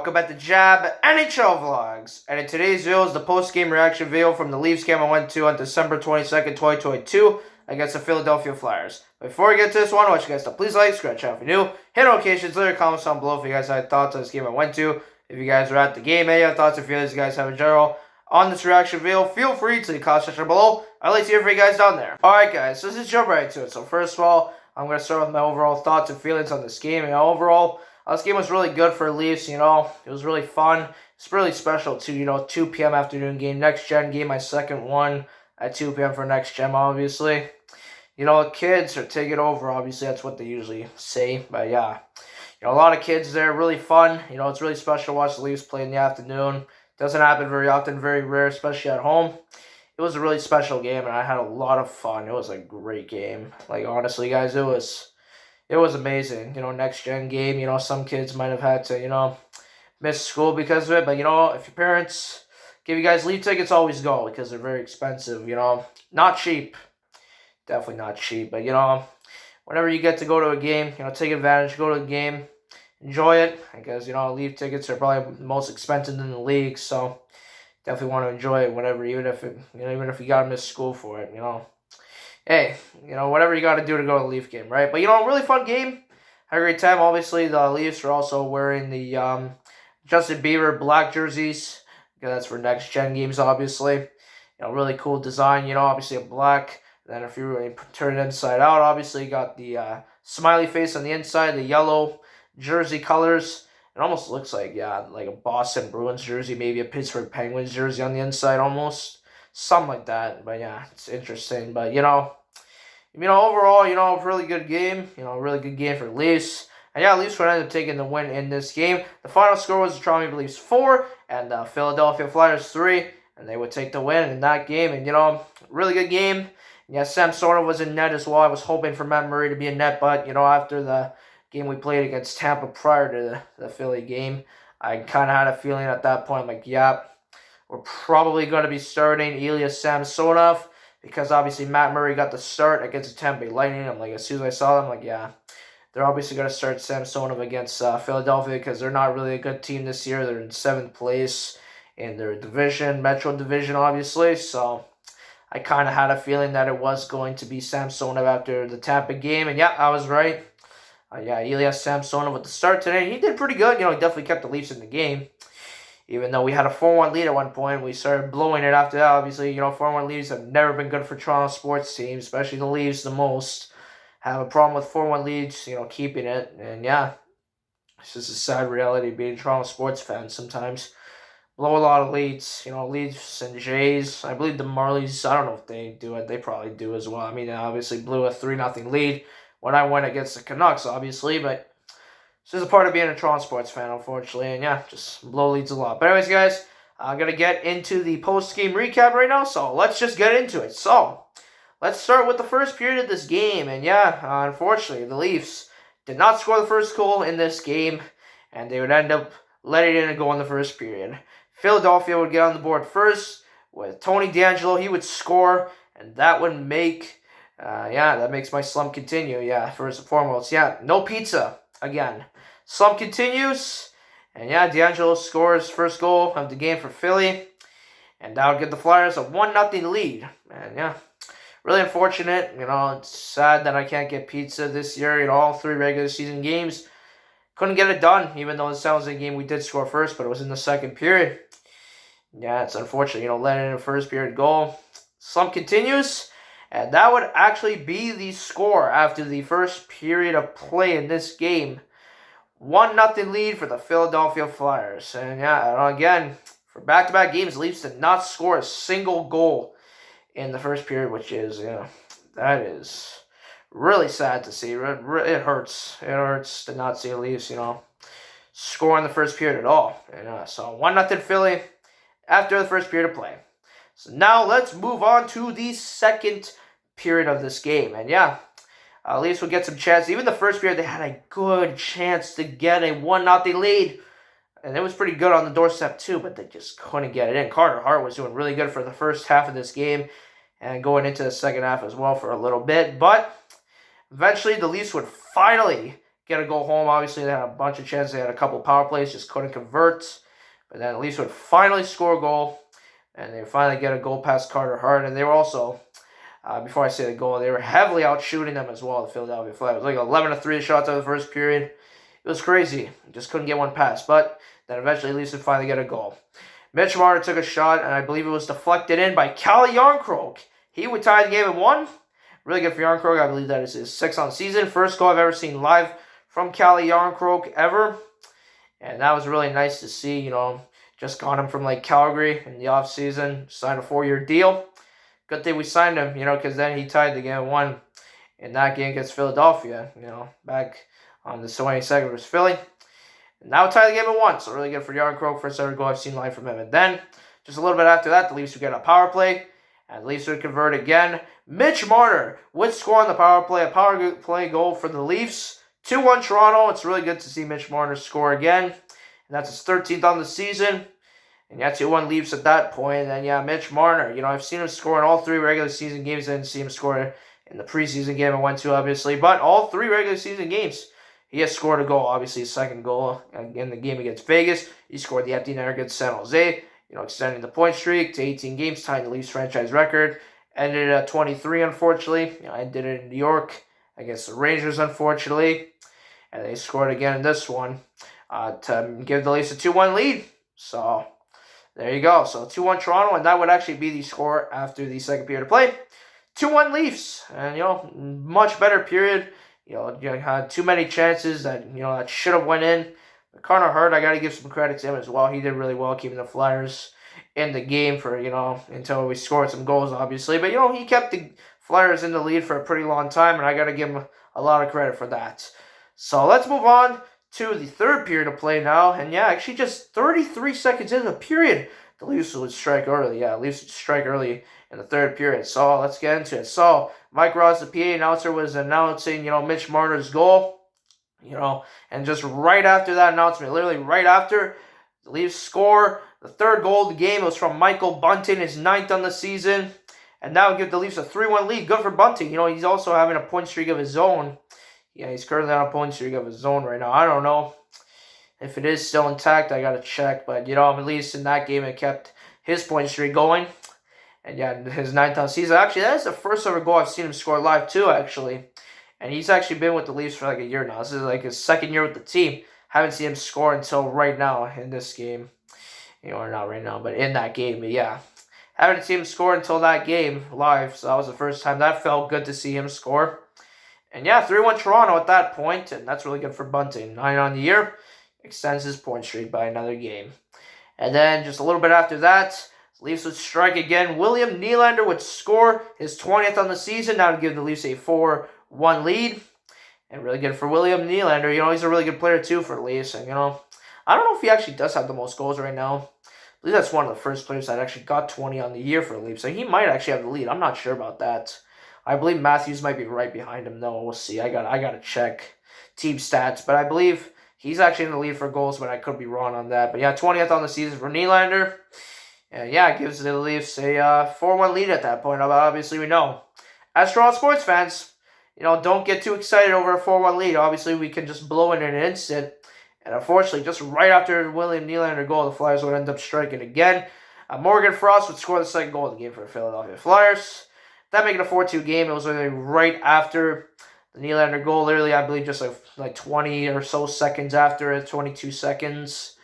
welcome back to Jab NHL Vlogs. And in today's video is the post-game reaction video from the Leafs game I went to on December 22nd, 2022 against the Philadelphia Flyers. Before we get to this one, I want you guys to please like, subscribe, channel if you're new, hit notifications, leave your comments down below if you guys had thoughts on this game I went to. If you guys were at the game, any other thoughts or feelings you guys have in general on this reaction video, feel free to the comment section below. I'd like to hear from you guys down there. Alright guys, so let's just jump right into it. So first of all, I'm going to start with my overall thoughts and feelings on this game. And overall, this game was really good for Leafs, it was really fun. It's really special too, 2 p.m. afternoon game, next gen game, my second one at 2 p.m. for next gen, obviously. Kids are taking over, obviously, that's what they usually say, but yeah. A lot of kids there, really fun. It's really special to watch the Leafs play in the afternoon. Doesn't happen very often, very rare, especially at home. It was a really special game, and I had a lot of fun. It was a great game. Honestly, guys, it was amazing. Next gen game. Some kids might have had to, miss school because of it. But if your parents give you guys leave tickets, always go because they're very expensive. Not cheap. Definitely not cheap. But whenever you get to go to a game, take advantage. Go to a game, enjoy it. Because leave tickets are probably the most expensive in the league. So definitely want to enjoy it. Whatever, even if you gotta miss school for it. Hey, whatever you got to do to go to the Leaf game, right? But, really fun game. Had a great time. Obviously, the Leafs are also wearing the Justin Bieber black jerseys. Because that's for next-gen games, obviously. Really cool design, obviously a black. Then if you really turn it inside out, obviously you got the smiley face on the inside, the yellow jersey colors. It almost looks like, like a Boston Bruins jersey, maybe a Pittsburgh Penguins jersey on the inside almost. Something like that. But, yeah, it's interesting. But, overall, really good game. Really good game for Leafs. And yeah, Leafs would end up taking the win in this game. The final score was the Toronto Maple Leafs 4 and the Philadelphia Flyers 3. And they would take the win in that game. And, really good game. Yeah, Samsonov was in net as well. I was hoping for Matt Murray to be in net. But, after the game we played against Tampa prior to the Philly game, I kind of had a feeling at that point, like, yeah, we're probably going to be starting Ilya Samsonov because obviously Matt Murray got the start against the Tampa Bay Lightning. I'm like, as soon as I saw them, I'm like, yeah, they're obviously going to start Samsonov against Philadelphia because they're not really a good team this year. They're in 7th place in their division, Metro Division, obviously. So I kind of had a feeling that it was going to be Samsonov after the Tampa game. And yeah, I was right. Ilya Samsonov with the start today. He did pretty good. He definitely kept the Leafs in the game. Even though we had a 4-1 lead at one point, we started blowing it after that. Obviously, 4-1 leads have never been good for Toronto sports teams, especially the Leafs the most. Have a problem with 4-1 leads, keeping it. And yeah, it's just a sad reality being a Toronto sports fan sometimes. Blow a lot of leads, Leafs and Jays. I believe the Marlies, I don't know if they do it. They probably do as well. I mean, obviously blew a 3-0 lead when I went against the Canucks, obviously, but this is a part of being a Toronto sports fan, unfortunately, and yeah, just blow leads a lot. But anyways, guys, I'm going to get into the post-game recap right now, so let's just get into it. So, let's start with the first period of this game, and yeah, unfortunately, the Leafs did not score the first goal in this game, and they would end up letting in a goal in the first period. Philadelphia would get on the board first with Tony DeAngelo. He would score, and that would make, that makes my slump continue. Yeah, first and foremost, no pizza again. Slump continues, and yeah, DeAngelo scores first goal of the game for Philly, and that would give the Flyers a 1-0 lead. And yeah, really unfortunate. It's sad that I can't get pizza this year. All 3 regular season games, couldn't get it done, even though it sounds like a game we did score first, but it was in the second period. Yeah, it's unfortunate, letting in a first period goal. Slump continues, and that would actually be the score after the first period of play in this game. 1-0 lead for the Philadelphia Flyers. And yeah, again, for back-to-back games, the Leafs did not score a single goal in the first period, which is, that is really sad to see. It hurts. It hurts to not see the Leafs, score in the first period at all. And so 1-0 Philly after the first period of play. So now let's move on to the second period of this game. And yeah, Leafs would get some chance. Even the first period, they had a good chance to get a 1-0 lead. And it was pretty good on the doorstep too, but they just couldn't get it in. Carter Hart was doing really good for the first half of this game and going into the second half as well for a little bit. But eventually, the Leafs would finally get a goal home. Obviously, they had a bunch of chances. They had a couple power plays, just couldn't convert. But then Leafs would finally score a goal, and they would finally get a goal past Carter Hart. And they were also, before I say the goal, they were heavily out shooting them as well, the Philadelphia Flyers. It was like 11-3 shots out of the first period. It was crazy. Just couldn't get one past. But then eventually Leafs would finally get a goal. Mitch Marner took a shot, and I believe it was deflected in by Calle Jarnkrok. He would tie the game at 1. Really good for Jarnkrok. I believe that is his 6th on the season. First goal I've ever seen live from Calle Jarnkrok ever. And that was really nice to see, just got him from Calgary in the offseason, signed a 4-year deal. Good thing we signed him, because then he tied the game at 1 in that game against Philadelphia, back on the 22nd versus Philly. And now tied the game at 1, so really good for Jarnkrok. First ever goal I've seen live from him. And then, just a little bit after that, the Leafs would get a power play, and the Leafs would convert again. Mitch Marner would score on the power play, a power play goal for the Leafs. 2-1 Toronto. It's really good to see Mitch Marner score again. And that's his 13th on the season. And yeah, 2-1 Leafs at that point. And yeah, Mitch Marner. I've seen him score in all 3 regular season games. I didn't see him score in the preseason game I went to, obviously. But all 3 regular season games, he has scored a goal. Obviously, his second goal in the game against Vegas. He scored the empty netter against San Jose. Extending the point streak to 18 games, tying the Leafs franchise record. Ended at 23, unfortunately. I did it in New York against the Rangers, unfortunately. And they scored again in this one to give the Leafs a 2-1 lead. So, there you go. So, 2-1 Toronto, and that would actually be the score after the second period of play. 2-1 Leafs. And, much better period. You had too many chances that, that should have went in. But Carter Hart, I got to give some credit to him as well. He did really well keeping the Flyers in the game for, until we scored some goals, obviously. But, he kept the Flyers in the lead for a pretty long time, and I got to give him a lot of credit for that. So let's move on to the third period of play now. And yeah, actually just 33 seconds into the period, the Leafs would strike early. Yeah, Leafs would strike early in the third period. So let's get into it. So Mike Ross, the PA announcer, was announcing, Mitch Marner's goal. And just right after that announcement, literally right after, the Leafs score the third goal of the game. It was from Michael Bunting, his 9th on the season. And that would give the Leafs a 3-1 lead. Good for Bunting. He's also having a point streak of his own. Yeah, he's currently on a point streak of his own right now. I don't know if it is still intact. I got to check. But, at least in that game, it kept his point streak going. And, yeah, his 9th on season. Actually, that is the first ever goal I've seen him score live, too, actually. And he's actually been with the Leafs for a year now. This is his second year with the team. Haven't seen him score until right now in this game. Or not right now, but in that game. But, yeah, haven't seen him score until that game live. So that was the first time. That felt good to see him score. And yeah, 3-1 Toronto at that point, and that's really good for Bunting. 9 on the year, extends his point streak by another game. And then just a little bit after that, the Leafs would strike again. William Nylander would score his 20th on the season. That would give the Leafs a 4-1 lead. And really good for William Nylander. He's a really good player too for the Leafs. And, I don't know if he actually does have the most goals right now. I believe that's one of the first players that actually got 20 on the year for the Leafs. So he might actually have the lead. I'm not sure about that. I believe Matthews might be right behind him, though. We'll see. I gotta check team stats. But I believe he's actually in the lead for goals, but I could be wrong on that. But yeah, 20th on the season for Nylander. And yeah, it gives the Leafs a 4-1 lead at that point. Obviously, we know. As Toronto sports fans, don't get too excited over a 4-1 lead. Obviously, we can just blow it in an instant. And unfortunately, just right after William Nylander goal, the Flyers would end up striking again. Morgan Frost would score the second goal of the game for the Philadelphia Flyers. That making a 4-2 game. It was literally right after the Nylander goal. Literally, I believe just like 20 or so seconds after it, 22 seconds.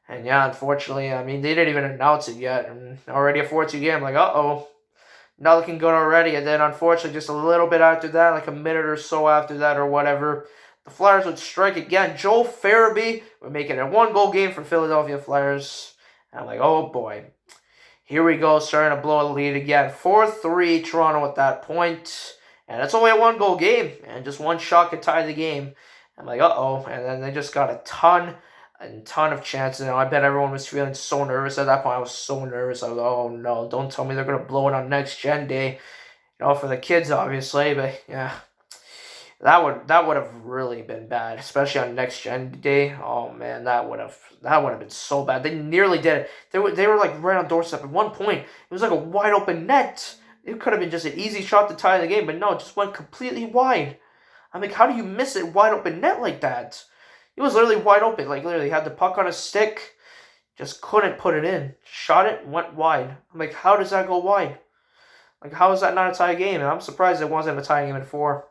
And yeah, unfortunately, they didn't even announce it yet. And already a 4-2 game. Like, uh-oh. Not looking good already. And then, unfortunately, just a little bit after that, like a minute or so after that or whatever, the Flyers would strike again. Joel Farabee would make it a 1-goal game for Philadelphia Flyers. And I'm like, oh boy. Here we go, starting to blow a lead again. 4-3 Toronto at that point. And it's only a 1-goal game. And just one shot could tie the game. I'm like, uh-oh. And then they just got a ton of chances. I bet everyone was feeling so nervous at that point. I was so nervous. I was like, oh no, don't tell me they're going to blow it on Next Gen Day. For the kids, obviously. But yeah. That would have really been bad, especially on Next Gen Day. Oh man, that would have been so bad. They nearly did it. They were like right on doorstep. At one point, it was like a wide open net. It could have been just an easy shot to tie the game, but no, it just went completely wide. I'm like, how do you miss it wide open net like that? It was literally wide open. Like, literally had the puck on a stick. Just couldn't put it in. Shot it, went wide. I'm like, how does that go wide? Like, how is that not a tie game? And I'm surprised it wasn't a tie game in 4.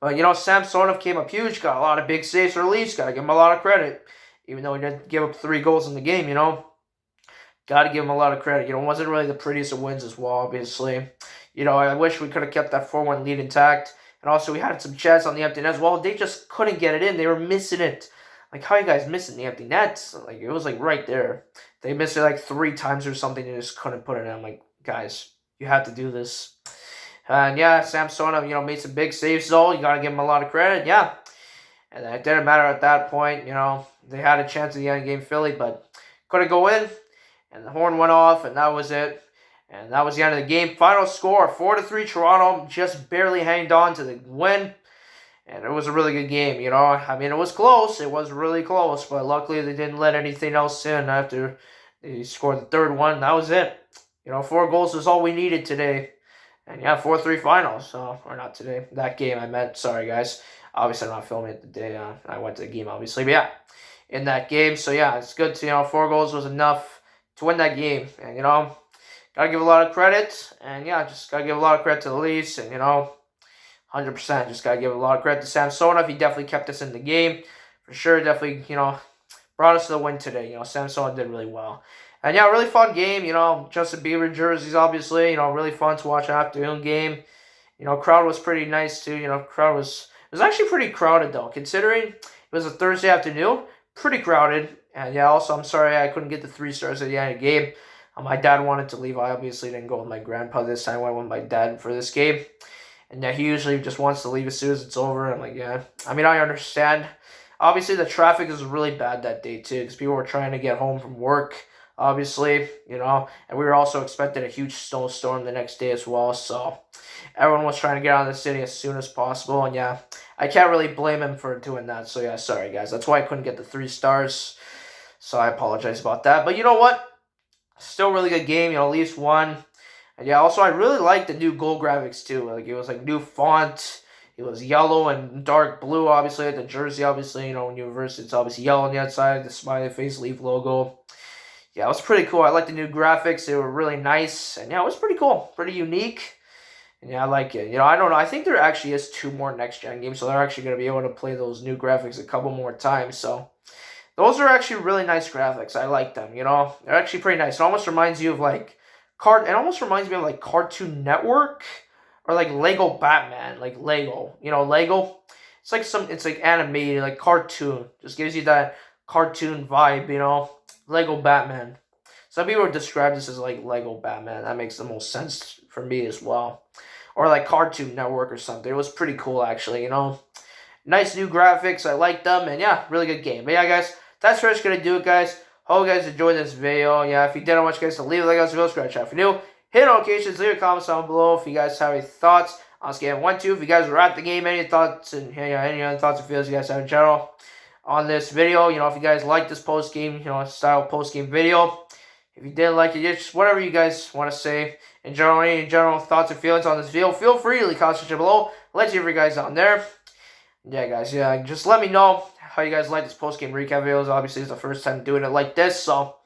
But, Samsonov came up huge. Got a lot of big saves for the Leafs. Got to give him a lot of credit. Even though he didn't give up 3 goals in the game, Got to give him a lot of credit. It wasn't really the prettiest of wins as well, obviously. I wish we could have kept that 4-1 lead intact. And also, we had some chances on the empty net as well. They just couldn't get it in. They were missing it. Like, how are you guys missing the empty nets? Like, it was, like, right there. They missed it, like, 3 times or something. They just couldn't put it in. I'm like, guys, you have to do this. And, yeah, Samsonov, made some big saves, though. You got to give him a lot of credit. Yeah. And it didn't matter at that point. They had a chance at the end of the game, Philly, but couldn't go in. And the horn went off, and that was it. And that was the end of the game. Final score, 4-3 Toronto. Just barely hanged on to the win. And it was a really good game, it was close. It was really close. But luckily, they didn't let anything else in after they scored the third one. That was it. 4 goals is all we needed today. And, yeah, 4-3 finals. So, or not today. That game I meant. Sorry, guys. Obviously, I'm not filming it the day I went to the game, obviously. But, yeah, in that game. So, yeah, it's good to, 4 goals was enough to win that game. And, got to give a lot of credit. And, yeah, just got to give a lot of credit to the Leafs. And, 100%. Just got to give a lot of credit to Samsonov. He definitely kept us in the game. For sure, definitely, brought us to the win today. Samsonov did really well. And, yeah, really fun game. Justin Bieber jerseys, obviously. Really fun to watch an afternoon game. Crowd was pretty nice, too. Crowd was... It was actually pretty crowded, though, considering it was a Thursday afternoon. Pretty crowded. And, yeah, also, I'm sorry I couldn't get the 3 stars at the end of the game. My dad wanted to leave. I obviously didn't go with my grandpa this time. I went with my dad for this game. And he usually just wants to leave as soon as it's over. I'm like, yeah. I mean, I understand. Obviously, the traffic was really bad that day, too, because people were trying to get home from work, obviously, and we were also expecting a huge snowstorm the next day as well, so everyone was trying to get out of the city as soon as possible, and yeah, I can't really blame him for doing that, so yeah, sorry, guys. That's why I couldn't get the 3 stars, so I apologize about that, but you know what? Still really good game, Leafs won. And yeah, also I really like the new goal graphics too. Like it was like new font. It was yellow and dark blue, obviously. The jersey, obviously, when you reverse it, it's obviously yellow on the outside. The smiley face Leaf logo. Yeah, it was pretty cool. I like the new graphics. They were really nice. And yeah, it was pretty cool. Pretty unique. And yeah, I like it. I don't know. I think there actually is 2 more next-gen games. So they're actually going to be able to play those new graphics a couple more times. So those are actually really nice graphics. I like them, They're actually pretty nice. It almost reminds you of like... It almost reminds me of like Cartoon Network or like Lego Batman, like Lego. Lego. It's like animated, like cartoon. Just gives you that cartoon vibe, Lego Batman. Some people would describe this as like Lego Batman. That makes the most sense for me as well. Or like Cartoon Network or something. It was pretty cool actually, Nice new graphics. I like them. And yeah, really good game. But yeah, guys, that's where it's going to do it, guys. Hope you guys enjoyed this video. Yeah, if you did, I want you guys to leave a like on this video, subscribe if you're new. Hit notifications, leave a comment down below if you guys have any thoughts on this game 1-2. If you guys were at the game, any thoughts and any other thoughts or feels you guys have in general on this video. If you guys like this post-game, style post-game video. If you didn't like it, just whatever you guys want to say in general, any general thoughts and feelings on this video, feel free to leave comments section below. Let's hear from you guys down there. Yeah, guys, just let me know how you guys like this post-game recap videos. Obviously, it's the first time doing it like this, so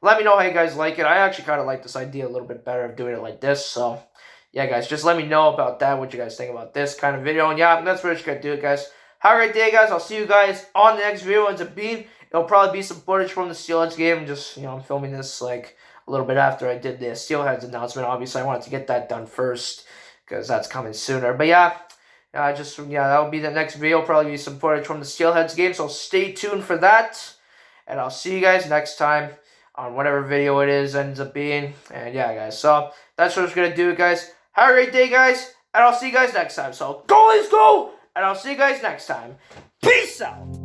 let me know how you guys like it. I actually kind of like this idea a little bit better of doing it like this, so yeah, guys, just let me know about that, what you guys think about this kind of video, and yeah, that's where it's going to do it, guys. Have a great day, guys. I'll see you guys on the next video. It'll probably be some footage from the Steelheads game, just, I'm filming this, like, a little bit after I did the Steelheads announcement. Obviously, I wanted to get that done first, because that's coming sooner, but yeah. That'll be the next video. Probably be some footage from the Steelheads game, so stay tuned for that. And I'll see you guys next time on whatever video it is ends up being. And yeah, guys, so that's what it's going to do, guys. Have a great day, guys, and I'll see you guys next time. So go, let's go, and I'll see you guys next time. Peace out.